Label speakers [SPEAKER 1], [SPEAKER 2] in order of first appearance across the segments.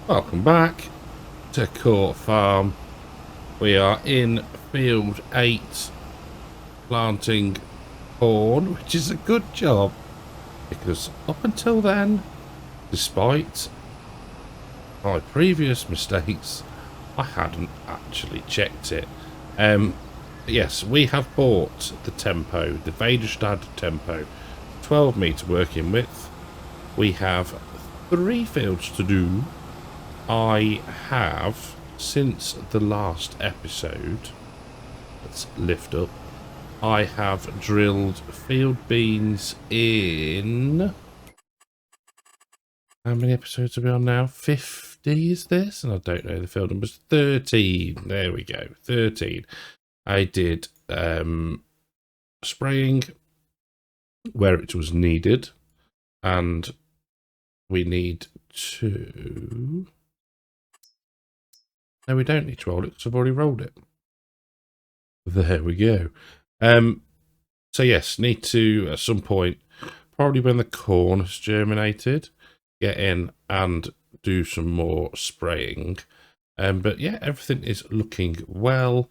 [SPEAKER 1] Welcome back to Court Farm. We are in field 8 planting corn, which is a good job because up until then, despite my previous mistakes, I hadn't actually checked it. Yes, we have bought the tempo, the Vaderstad tempo, 12 metre working width. We have 3 fields to do. I have, since the last episode, let's lift up, I have drilled field beans in, how many episodes are we on now? 50 is this? And I don't know the field numbers. 13, there we go, 13. I did spraying where it was needed, and we need to... No, we don't need to roll it because I've already rolled it. There we go. So yes, need to at some point, probably when the corn has germinated, get in and do some more spraying. But yeah, everything is looking well.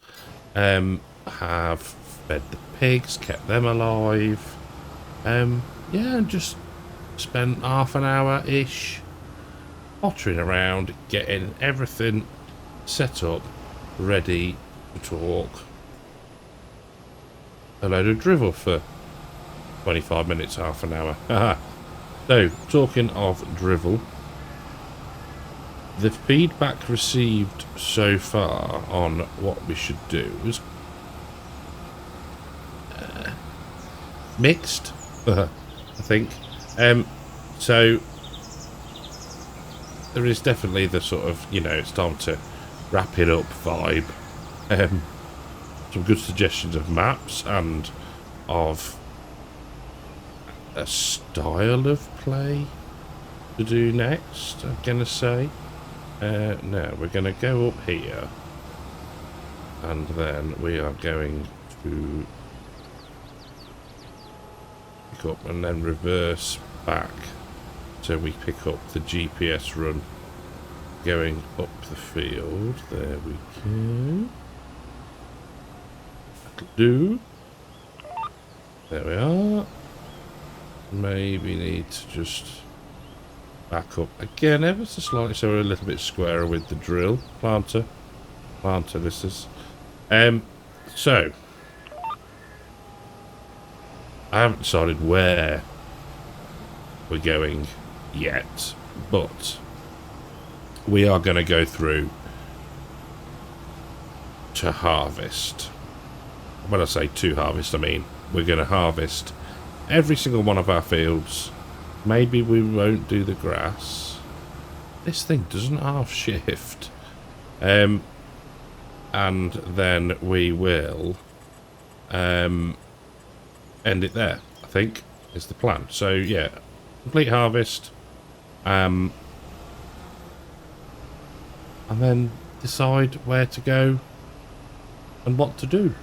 [SPEAKER 1] Have fed the pigs, kept them alive. Yeah, and just spent half an hour-ish pottering around, getting everything set up, ready to talk a load of drivel for 25 minutes, half an hour. So, talking of drivel, the feedback received so far on what we should do is mixed, I think. So, there is definitely the sort of, you know, it's time to wrap it up vibe. Some good suggestions of maps and of a style of play to do next, I'm gonna say. Now we're gonna go up here, and then we are going to pick up and then reverse back, so we pick up the GPS run going up the field. There we go. That'll do. There we are. Maybe need to just back up again ever so slightly so we're a little bit squarer with the drill. Planter this is. So I haven't decided where we're going yet, but we are going to go through to harvest. When I say to harvest, I mean we're going to harvest every single one of our fields. Maybe we won't do the grass. This thing doesn't half shift. And then we will end it there, I think, is the plan. So yeah, complete harvest. And then decide where to go and what to do.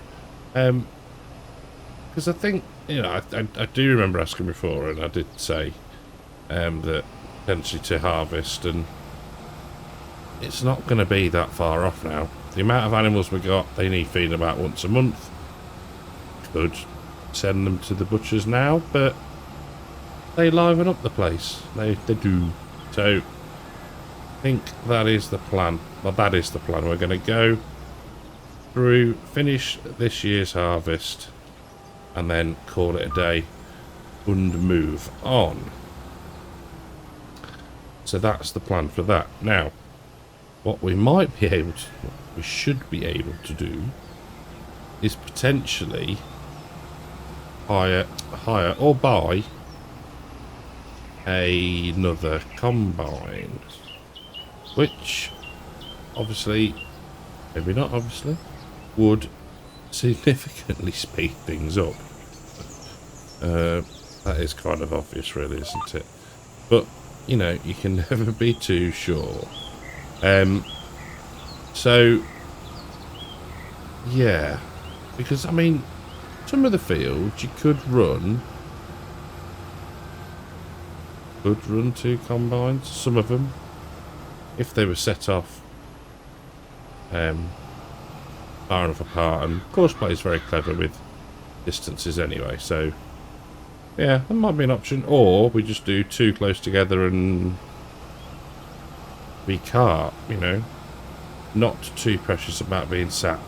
[SPEAKER 1] Because I think, you know, I do remember asking before, and I did say that potentially to harvest, and it's not going to be that far off now. The amount of animals we got, they need feeding about once a month. Could send them to the butchers now, but they liven up the place. They do. So I think that is the plan. Well, that is the plan. We're going to go through, finish this year's harvest, and then call it a day and move on. So that's the plan for that. Now, what we might be able to, what we should be able to do, is potentially hire or buy another combine, which obviously, maybe not obviously, would significantly speed things up. That is kind of obvious, really, isn't it? But you know, you can never be too sure. So yeah, because I mean, some of the fields you could run 2 combines, some of them. if they were set off far enough apart, and Courseplay is very clever with distances anyway, so yeah, that might be an option. Or we just do 2 close together and we cart, you know, not too precious about being sat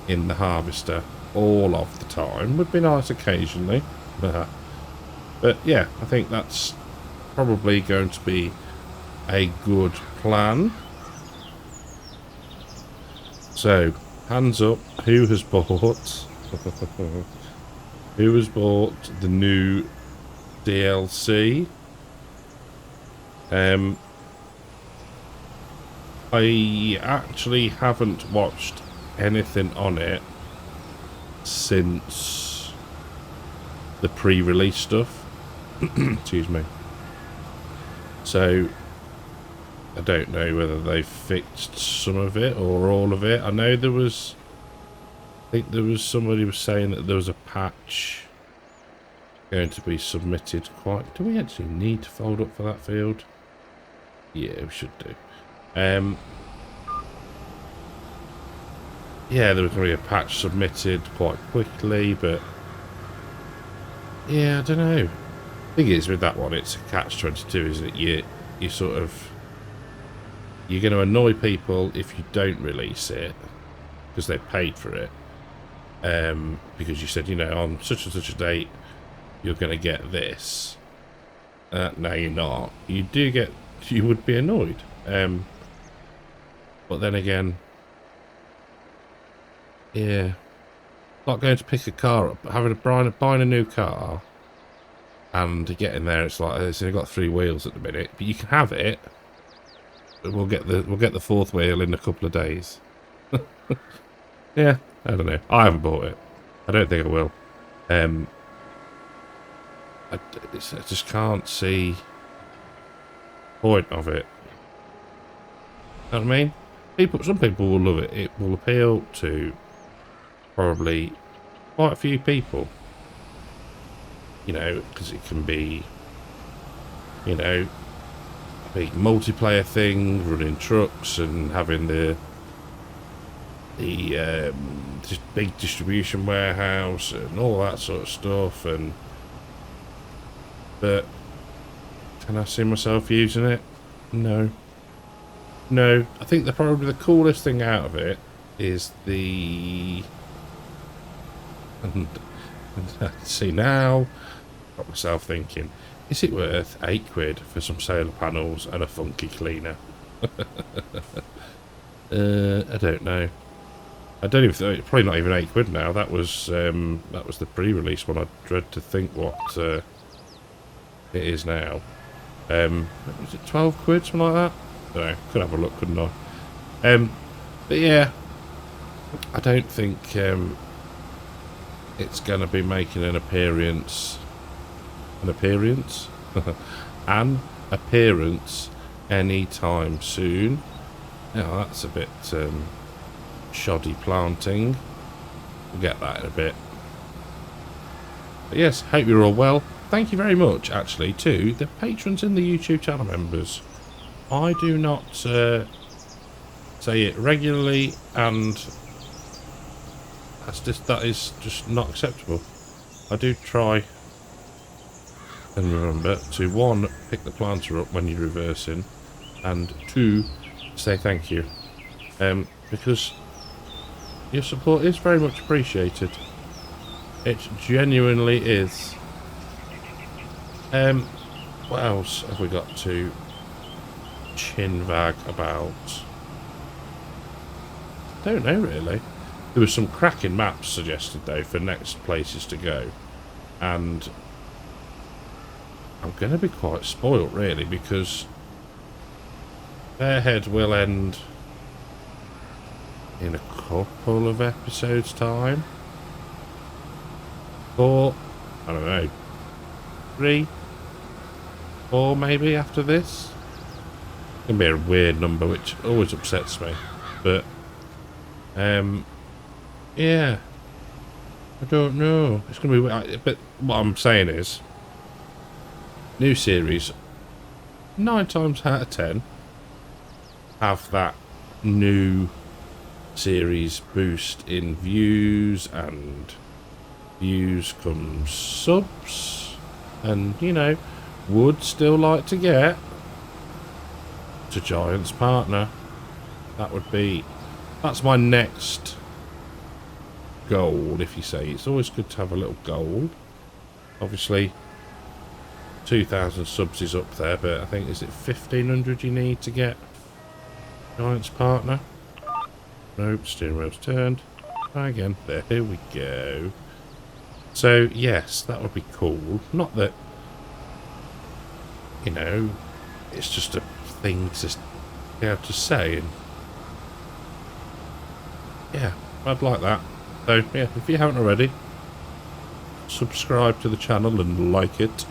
[SPEAKER 1] in the harvester all of the time. Would be nice occasionally. But yeah, I think that's probably going to be a good plan. So, hands up, who has bought who has bought the new DLC? I actually haven't watched anything on it since the pre-release stuff. Excuse me. So I don't know whether they fixed some of it or all of it. I know there was, I think there was somebody was saying that there was a patch going to be submitted quite. Do we actually need to fold up for that field? Yeah, we should do. Yeah, there was going to be a patch submitted quite quickly, but yeah, I don't know. Thing is, with that one, it's a catch-22, isn't it? You sort of, you're going to annoy people if you don't release it because they paid for it. Because you said, you know, on such and such a date, you're going to get this. No, you're not. You do get, you would be annoyed. But then again, yeah, like going to pick a car up, buying a new car, and getting there, it's like it's only got 3 wheels at the minute, but you can have it. But we'll get the 4th wheel in a couple of days. Yeah, I don't know. I haven't bought it. I don't think I will. I just can't see the point of it. You know what I mean? Some people will love it. It will appeal to probably quite a few people. You know, because it can be, you know, a big multiplayer thing, running trucks and having the just big distribution warehouse and all that sort of stuff. But can I see myself using it? No. No, I think probably the coolest thing out of it is the... And see now, got myself thinking, is it worth £8 for some solar panels and a funky cleaner? I don't know. I don't even think, probably not even £8 now. That was the pre-release one. I dread to think what it is now. Was it £12, something like that? I don't know, could have a look, couldn't I? But yeah, I don't think it's going to be making an appearance anytime soon. Now that's a bit shoddy planting. We'll get that in a bit. But yes, hope you're all well. Thank you very much, actually, to the patrons and the YouTube channel members. I do not say it regularly, and that is just not acceptable. I do try and remember to 1, pick the planter up when you're reversing, and 2, say thank you, because your support is very much appreciated. It genuinely is. What else have we got to chinwag about? Don't know really. There was some cracking maps suggested though for next places to go, and I'm going to be quite spoilt really, because Fairhead will end in a couple of episodes time, or I don't know, 3, 4 maybe after this. It's going to be a weird number which always upsets me, but yeah, I don't know. It's going to be, but what I'm saying is, new series, 9 times out of 10, have that new series boost in views, and views comes subs, and you know, would still like to get to Giants Partner. That's my next goal, if you say. It's always good to have a little goal. Obviously 2,000 subs is up there, but I think, is it 1,500 you need to get Giants Partner? Nope, steering wheel's turned. Try again. There we go. So yes, that would be cool. Not that, you know, it's just a thing to be able to say, and yeah, I'd like that. So yeah, if you haven't already, subscribe to the channel and like it.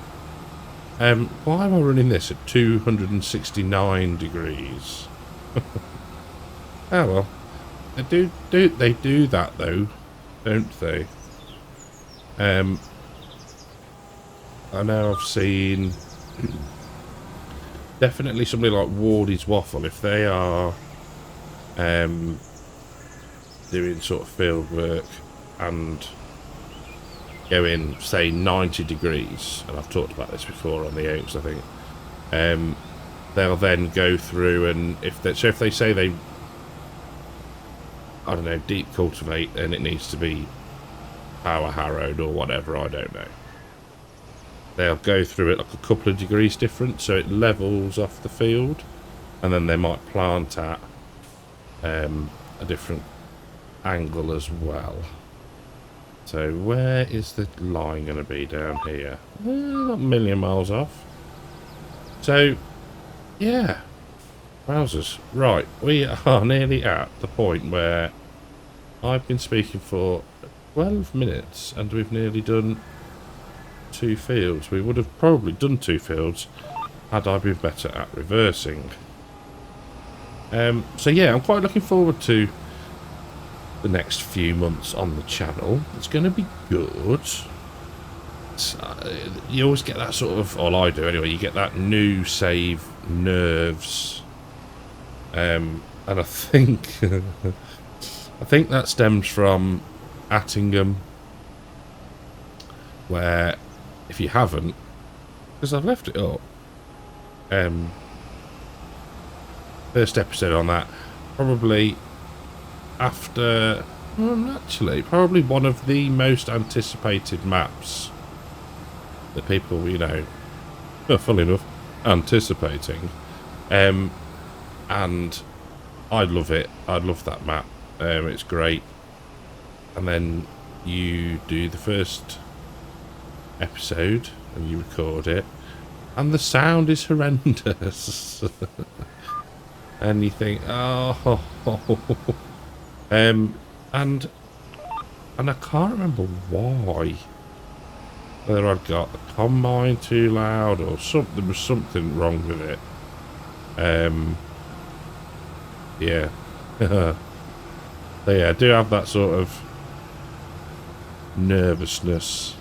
[SPEAKER 1] Why am I running this at 269 degrees? Oh well, they do that though, don't they? I know I've seen definitely somebody like Wardy's Waffle, if they are doing sort of field work and going, say, 90 degrees, and I've talked about this before on the Oaks, I think, they'll then go through, and if they say they, I don't know, deep cultivate, and it needs to be power harrowed or whatever, I don't know, they'll go through it like a couple of degrees different, so it levels off the field, and then they might plant at a different angle as well. So where is the line going to be? Down here? Not a million miles off. So yeah, wowzers. Right, we are nearly at the point where I've been speaking for 12 minutes and we've nearly done 2 fields. We would have probably done 2 fields had I been better at reversing. So yeah, I'm quite looking forward to the next few months on the channel. It's going to be good. You always get that sort of, well, I do anyway, you get that new save nerves, and I think I think that stems from Attingham, where if you haven't, because I've left it up, first episode on that, probably after, well, actually, probably one of the most anticipated maps that people, you know, funnily enough, anticipating. And I love it. I love that map. It's great. And then you do the first episode and you record it, and the sound is horrendous. And you think, oh. And I can't remember why. Whether I'd got the combine too loud or something, there was something wrong with it. Yeah. So yeah, I do have that sort of nervousness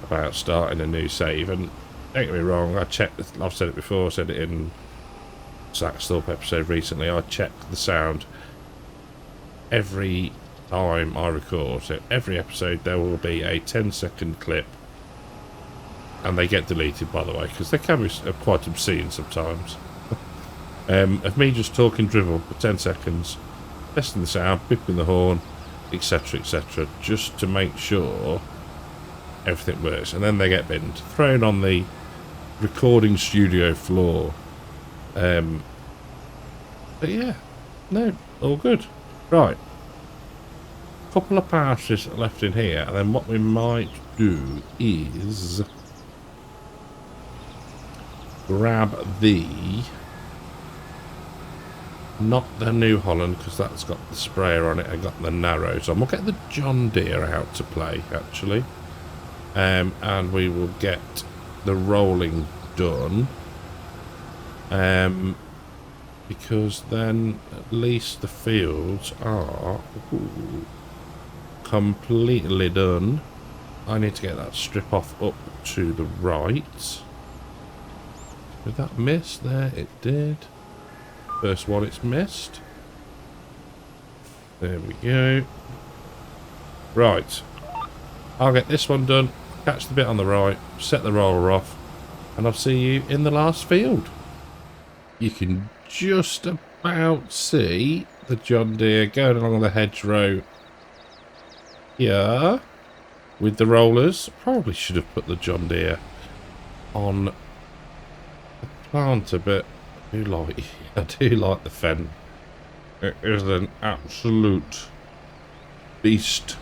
[SPEAKER 1] about starting a new save, and don't get me wrong, I checked, I've said it before, I said it in Saxthorpe episode recently, I checked the sound every time I record. So every episode there will be a 10-second clip, and they get deleted, by the way, because they can be quite obscene sometimes, of me just talking drivel for 10 seconds, testing the sound, bipping the horn, etc, etc, just to make sure everything works, and then they get binned, thrown on the recording studio floor. But yeah, no, all good. Right, couple of passes left in here, and then what we might do is grab not the New Holland, because that's got the sprayer on it and got the narrow, so we'll get the John Deere out to play actually, and we will get the rolling done, because then at least the fields are completely done. I need to get that strip off up to the right. Did that miss? There it did. First one it's missed. There we go. Right. I'll get this one done, catch the bit on the right, set the roller off, and I'll see you in the last field. You can just about see the John Deere going along the hedgerow here with the rollers. Probably should have put the John Deere on the planter, but I do like the Fen. It is an absolute beast.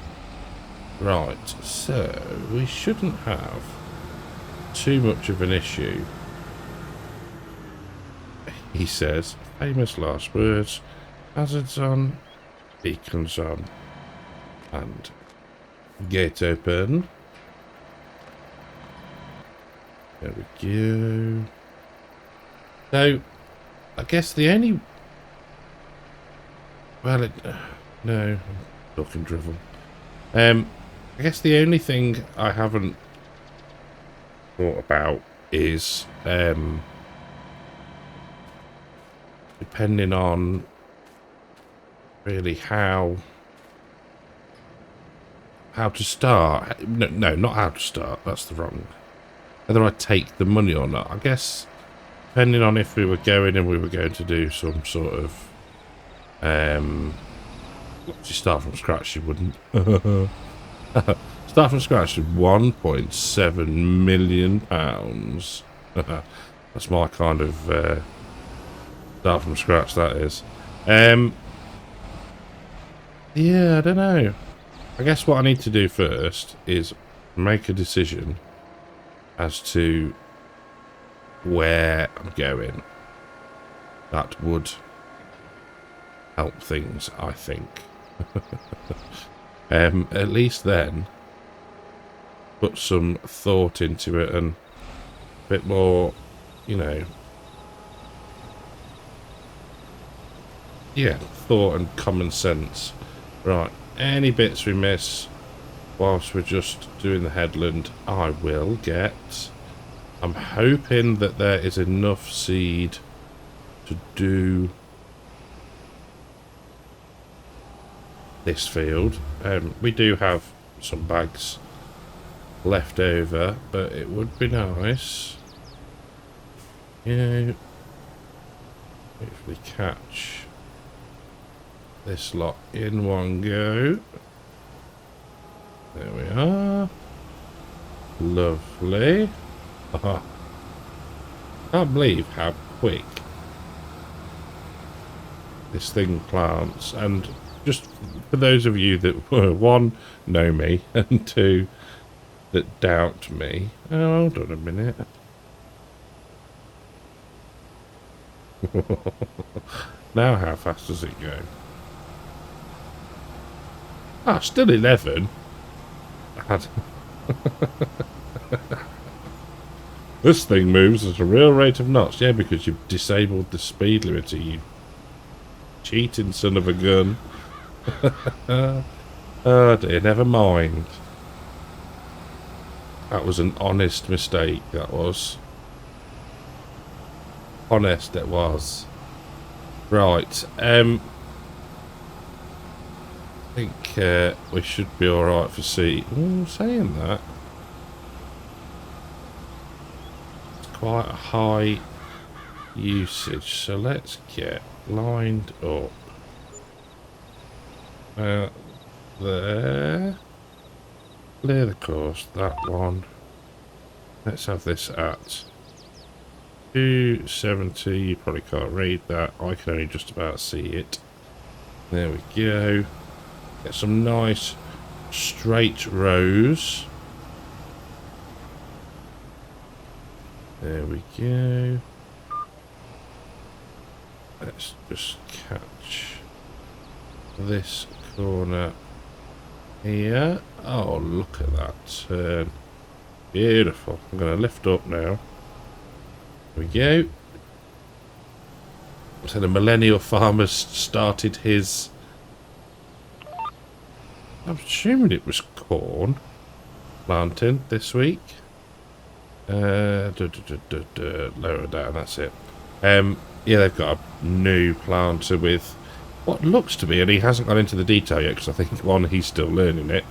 [SPEAKER 1] Right, so we shouldn't have too much of an issue. He says, famous last words, hazards on, beacons on, and gate open. There we go. So, I guess the only... Well, no, I'm talking drivel. I guess the only thing I haven't thought about is, depending on really how to start. No, not how to start. That's the wrong. Whether I take the money or not. I guess depending on if we were going and we were going to do some sort of if you start from scratch, you wouldn't. Start from scratch with £1.7 million. That's my kind of start from scratch, that is. Yeah, I don't know. I guess what I need to do first is make a decision as to where I'm going. That would help things, I think. At least then put some thought into it and a bit more, you know, yeah, thought and common sense. Right, any bits we miss whilst we're just doing the headland, I will get. I'm hoping that there is enough seed to do this field. We do have some bags left over, but it would be nice, you know, if we catch this lot in one go. There we are. Lovely. Can't believe how quick this thing plants. And just for those of you that, one, know me, and two, that doubt me. Oh, hold on a minute. Now how fast does it go? Ah, still 11. This thing moves at a real rate of knots. Yeah, because you've disabled the speed limiter, you cheating son of a gun. Oh dear, never mind. That was an honest mistake, that was. Honest it was. Right, I think we should be alright for seed. Ooh, saying that, it's quite a high usage, so let's get lined up. There. Clear the course, that one. Let's have this at 270. You probably can't read that. I can only just about see it. There we go. Get some nice straight rows. There we go. Let's just catch this corner here. Oh, look at that turn. Beautiful. I'm going to lift up now. There we go. So the millennial farmer started his... I'm assuming it was corn planting this week. Lower down, that's it. Yeah, they've got a new planter with what looks to be, and he hasn't gone into the detail yet because I think one, he's still learning it.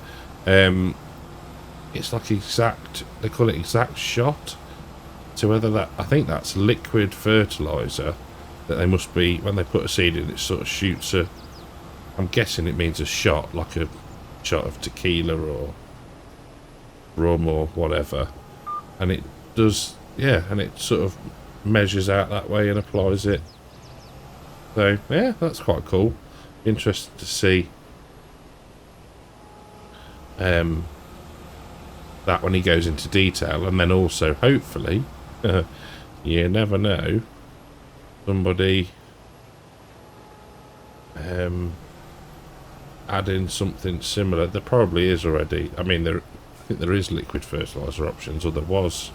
[SPEAKER 1] It's like exact, they call it exact shot. So whether that, I think that's liquid fertilizer that they must be, when they put a seed in, it sort of shoots a, I'm guessing it means a shot, like a shot of tequila or rum or whatever. And it does, yeah, and it sort of measures out that way and applies it. So yeah, that's quite cool. Interesting to see that when he goes into detail, and then also hopefully, you never know, somebody add in something similar. There probably is already. I mean, I think there is liquid fertilizer options, or there was.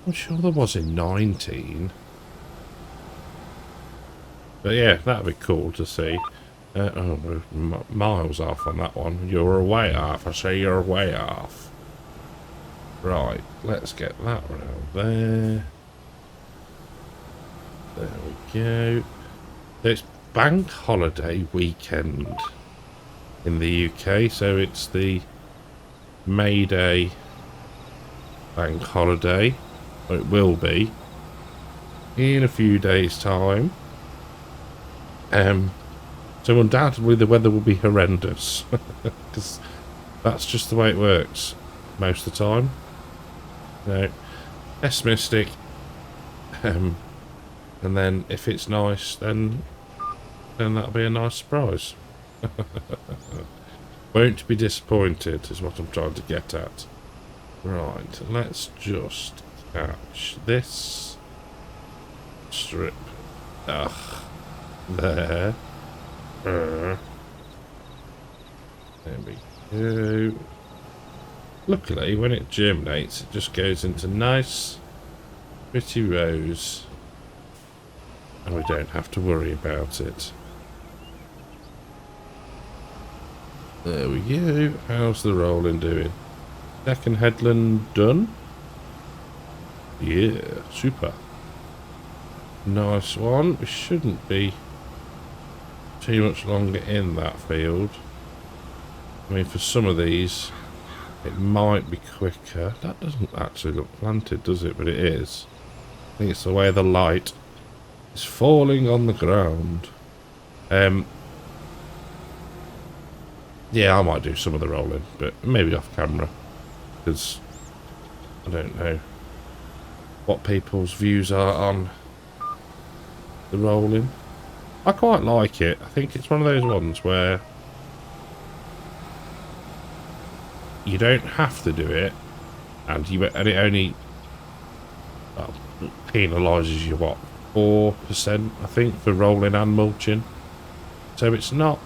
[SPEAKER 1] I'm sure there was in 19. But yeah, that'd be cool to see. Oh, we're miles off on that one. You're way off. I say you're way off. Right, let's get that round there. There we go. It's bank holiday weekend in the UK, so it's the May Day bank holiday. Or it will be in a few days' time. So undoubtedly the weather will be horrendous because that's just the way it works most of the time. No, pessimistic, and then if it's nice, then that'll be a nice surprise. Won't be disappointed is what I'm trying to get at. Right, let's just catch this strip. Ugh, there. There we go. Luckily, when it germinates, it just goes into nice, pretty rows, and we don't have to worry about it. There we go. How's the rolling doing? Second headland done? Yeah, super. Nice one. We shouldn't be too much longer in that field. I mean, for some of these, it might be quicker. That doesn't actually look planted, does it? But it is. I think it's the way the light is falling on the ground. Yeah, I might do some of the rolling, but maybe off camera, because I don't know what people's views are on the rolling. I quite like it. I think it's one of those ones where you don't have to do it, and it only penalises you, what, 4%, I think, for rolling and mulching. So it's not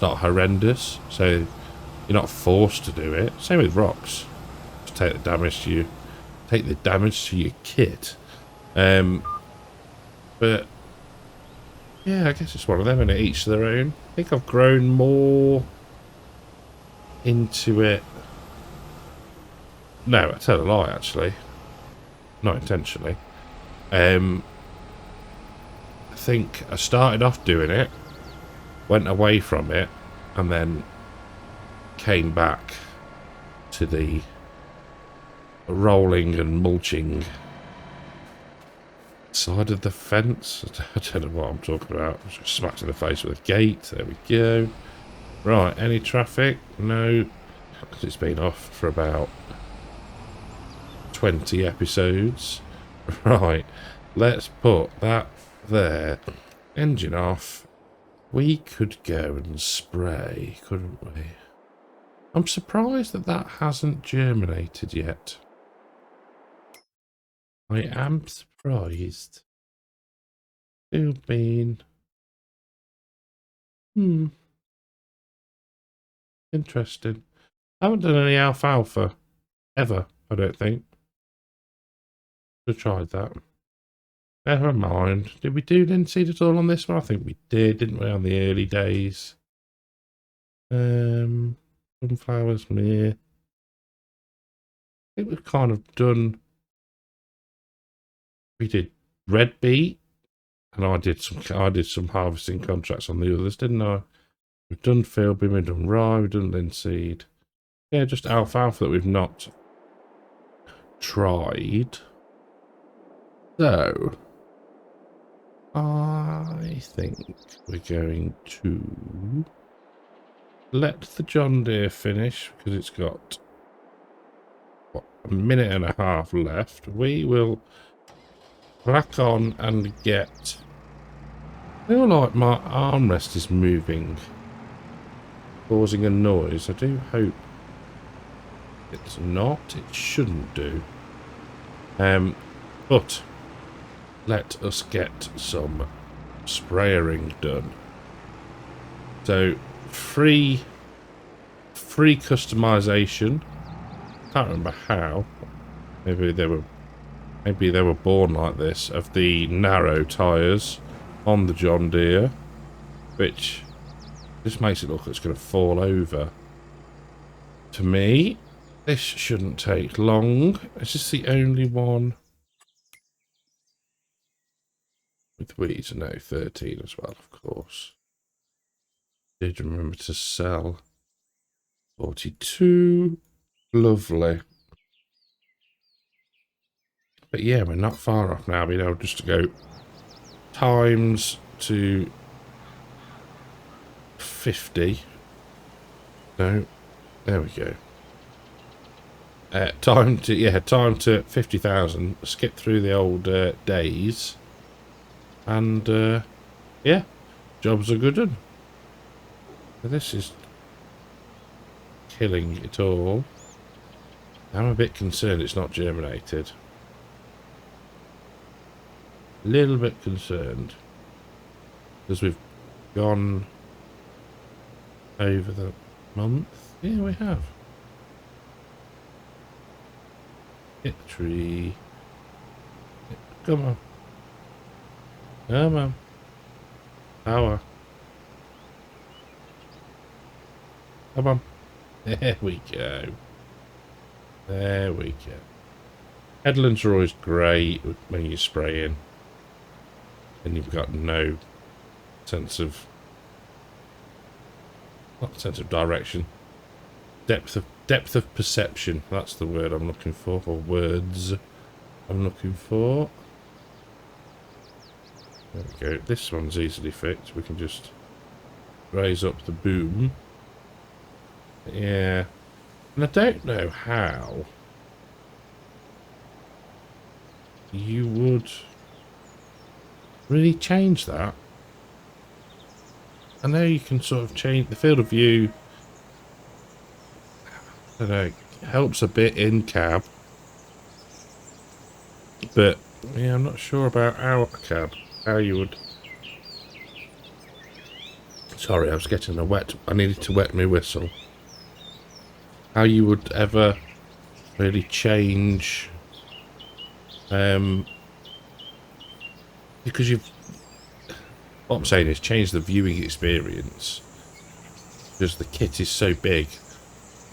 [SPEAKER 1] horrendous. So you're not forced to do it. Same with rocks. Just take the damage to your kit. But yeah, I guess it's one of them, and each to their own. I think I've grown more into it. No, I tell a lie, actually. Not intentionally. I think I started off doing it, went away from it, and then came back to the rolling and mulching side of the fence. I don't know what I'm talking about. I was just smacked in the face with a gate. There we go. Right, any traffic? No, because it's been off for about 20 episodes. Right, let's put that there. Engine off. We could go and spray, couldn't we? I'm surprised that hasn't germinated yet. I am surprised. Still been. Interesting. I haven't done any alfalfa ever, I don't think. Should have tried that. Never mind. Did we do linseed at all on this one? I think we did, didn't we, on the early days? Sunflowers, meh. I think we've kind of done We did red beet, and I did some harvesting contracts on the others, didn't I? We've done field bean, we've done rye, we've done linseed. Yeah, just alfalfa that we've not tried. So, I think we're going to let the John Deere finish because it's got a minute and a half left. We will crack on and get. I feel like my armrest is moving, causing a noise. I do hope it's not. It shouldn't do. But let us get some sprayering done. So free customization. Can't remember how. Maybe they were born like this, of the narrow tyres on the John Deere, which just makes it look like it's going to fall over. To me, this shouldn't take long. Is this the only one with weeds? No, 13 as well, of course. Did remember to sell 42. Lovely. But yeah, we're not far off now, being able just to go times to 50. No, there we go. Time to 50,000. Skip through the old days, and yeah, jobs are good. This is killing it all. I'm a bit concerned it's not germinated. A little bit concerned because we've gone over the month. Yeah, we have. Hit the tree. Come on. Come on. Power. Come on. There we go. There we go. Headlands are always great when you're spraying. And you've got no sense of... not sense of direction. Depth of perception. That's the word I'm looking for. Or words I'm looking for. There we go. This one's easily fixed. We can just raise up the boom. Yeah. And I don't know how you would really change that. I know you can sort of change the field of view. I don't know, helps a bit in cab. But yeah, I'm not sure about our cab. How you would... Sorry, I was getting a wet... I needed to wet my whistle. How you would ever really change... because you've... What I'm saying is change the viewing experience. Because the kit is so big.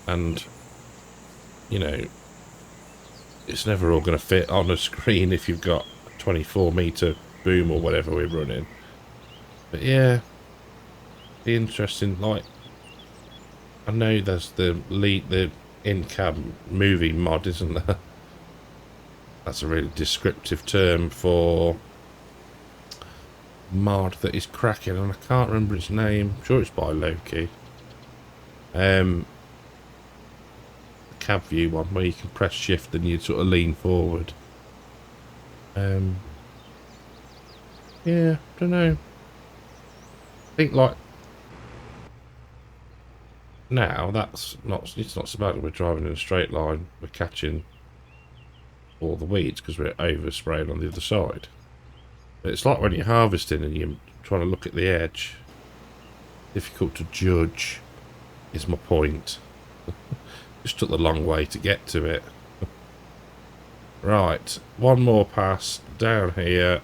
[SPEAKER 1] And, you know, it's never all going to fit on a screen if you've got a 24-metre boom or whatever we're running. But yeah, be interesting. Like, I know there's the in-cab movie mod, isn't there? That's a really descriptive term for mod that is cracking, and I can't remember its name. I'm sure it's by Loki. The cab view one where you can press shift and you sort of lean forward. Yeah, don't know. I think like now it's not so bad when we're driving in a straight line. We're catching all the weeds because we're overspraying on the other side. But it's like when you're harvesting and you're trying to look at the edge. Difficult to judge is my point. Just took the long way to get to it. Right, one more pass down here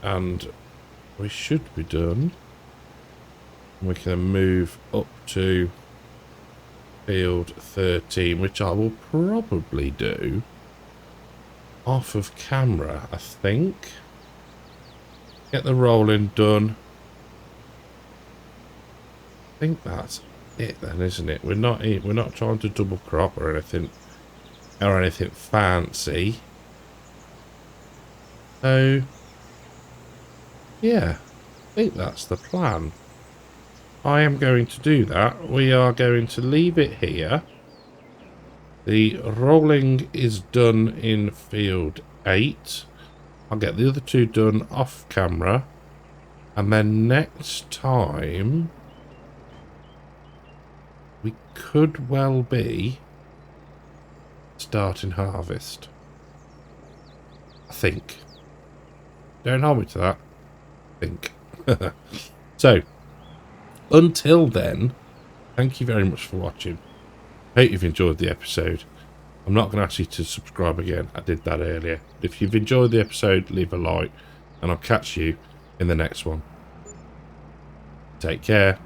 [SPEAKER 1] and we should be done. We can move up to field 13, which I will probably do off of camera, I think. Get the rolling done. I think that's it then, isn't it? We're not trying to double crop or anything fancy. So yeah, I think that's the plan. I am going to do that. We are going to leave it here. The rolling is done in field 8. I'll get the other 2 done off camera. And then next time, we could well be starting harvest. I think. Don't hold me to that. I think. So, until then, thank you very much for watching. Hope you've enjoyed the episode. I'm not going to ask you to subscribe again. I did that earlier. If you've enjoyed the episode, leave a like. And I'll catch you in the next one. Take care.